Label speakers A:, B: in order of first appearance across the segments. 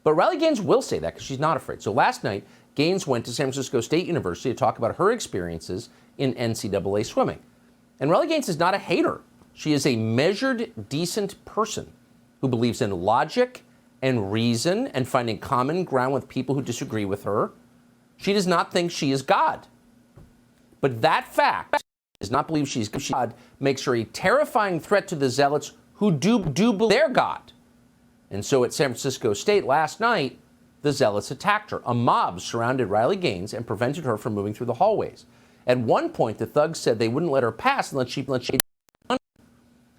A: But Riley Gaines will say that because she's not afraid. So last night, Gaines went to San Francisco State University to talk about her experiences in NCAA swimming. And Riley Gaines is not a hater. She is a measured, decent person who believes in logic and reason and finding common ground with people who disagree with her. She does not think she is God. But that fact, does not believe she's God, makes her a terrifying threat to the zealots who do believe they're God. And so at San Francisco State last night, the zealots attacked her. A mob surrounded Riley Gaines and prevented her from moving through the hallways. At one point, the thugs said they wouldn't let her pass unless she.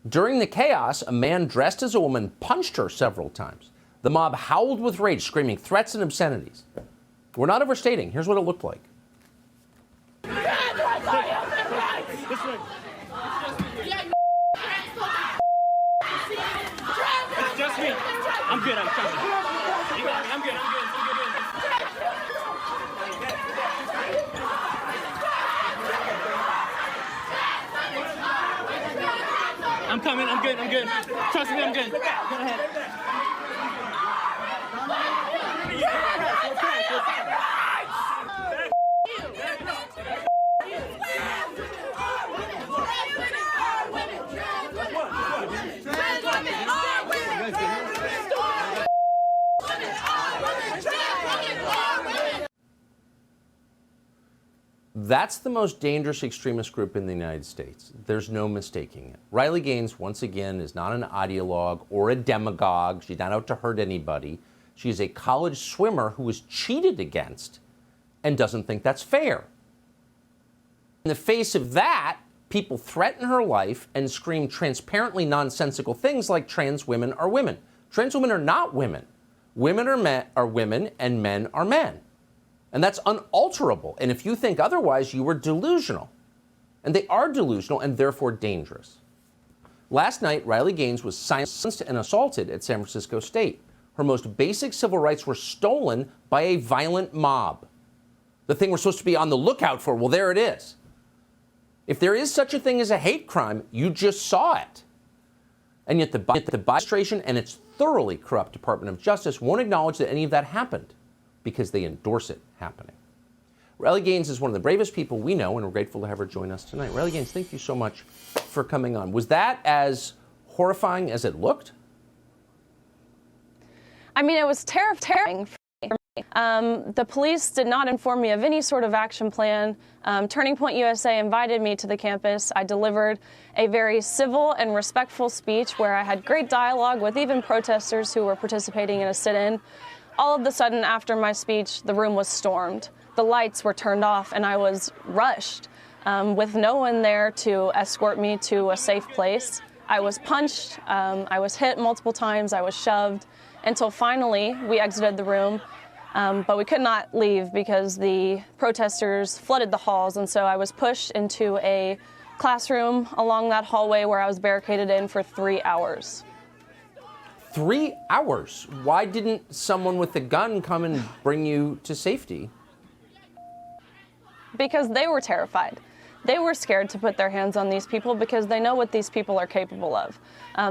A: During the chaos, a man dressed as a woman punched her several times. The mob howled with rage, screaming threats and obscenities. We're not overstating. Here's what it looked like.
B: This way. It's just me. I'm good. I'm coming. You got me. I'm good. I'm coming. I'm good. I'm good. Trust me. I'm good. Go ahead.
A: That's the most dangerous extremist group in the United States. There's no mistaking it. Riley Gaines, once again, is not an ideologue or a demagogue. She's not out to hurt anybody. She's a college swimmer who was cheated against and doesn't think that's fair. In the face of that, people threaten her life and scream transparently nonsensical things like trans women are women. Trans women are not women. Women are women and men are men. And that's unalterable. And if you think otherwise, you are delusional. And they are delusional and therefore dangerous. Last night, Riley Gaines was silenced and assaulted at San Francisco State. Her most basic civil rights were stolen by a violent mob. The thing we're supposed to be on the lookout for, well, there it is. If there is such a thing as a hate crime, you just saw it. And yet the Biden administration and its thoroughly corrupt Department of Justice won't acknowledge that any of that happened because they endorse it happening. Riley Gaines is one of the bravest people we know, and we're grateful to have her join us tonight. Riley Gaines, thank you so much for coming on. Was that as horrifying as it looked?
C: I mean, it was terrifying for me. The police did not inform me of any sort of action plan. Turning Point USA invited me to the campus. I delivered a very civil and respectful speech where I had great dialogue with even protesters who were participating in a sit-in. All of a sudden, after my speech, the room was stormed. The lights were turned off, and I was rushed with no one there to escort me to a safe place. I was punched, I was hit multiple times, I was shoved, until finally we exited the room. But we could not leave because the protesters flooded the halls, and so I was pushed into a classroom along that hallway where I was barricaded in for 3 hours.
A: 3 hours? Why didn't someone with a gun come and bring you to safety?
C: Because they were terrified. They were scared to put their hands on these people because they know what these people are capable of.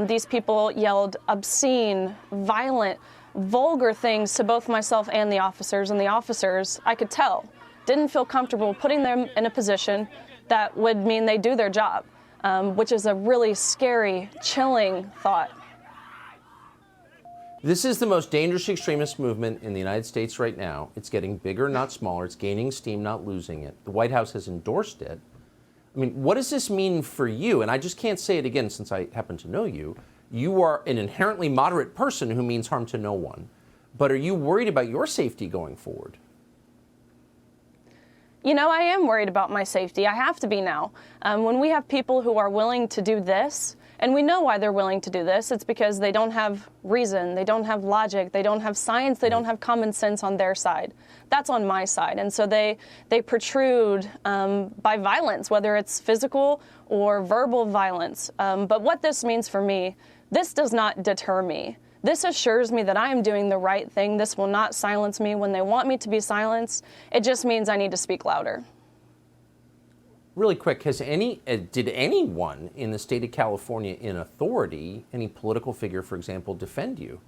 C: These people yelled obscene, violent, vulgar things to both myself and the officers, I could tell, didn't feel comfortable putting them in a position that would mean they do their job, which is a really scary, chilling thought.
A: This is the most dangerous extremist movement in the United States right now. It's getting bigger, not smaller. It's gaining steam, not losing it. The White House has endorsed it. I mean, what does this mean for you? And I just can't say it again since I happen to know you. You are an inherently moderate person who means harm to no one. But are you worried about your safety going forward?
C: You know, I am worried about my safety. I have to be now. When we have people who are willing to do this, and we know why they're willing to do this, it's because they don't have reason, they don't have logic, they don't have science, they don't have common sense on their side. That's on my side. And so they protrude by violence, whether it's physical or verbal violence. But what this means for me, this does not deter me. This assures me that I am doing the right thing. This will not silence me when they want me to be silenced. It just means I need to speak louder.
A: Really quick, did anyone in the state of California in authority, any political figure, for example, defend you?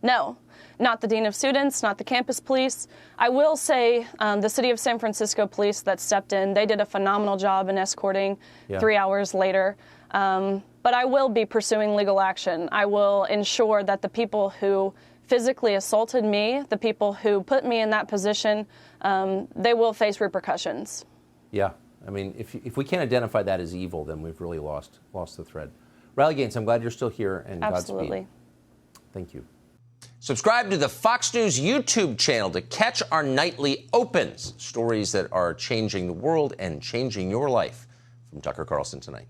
C: No, not the dean of students, not the campus police. I will say the city of San Francisco police that stepped in, they did a phenomenal job in escorting 3 hours later. But I will be pursuing legal action. I will ensure that the people who physically assaulted me, the people who put me in that position, they will face repercussions.
A: Yeah, I mean, if we can't identify that as evil, then we've really lost the thread. Riley Gaines, I'm glad you're still here, and
C: Absolutely.
A: Godspeed. Thank you.
D: Subscribe to the Fox News YouTube channel to catch our nightly opens, stories that are changing the world and changing your life. From Tucker Carlson Tonight.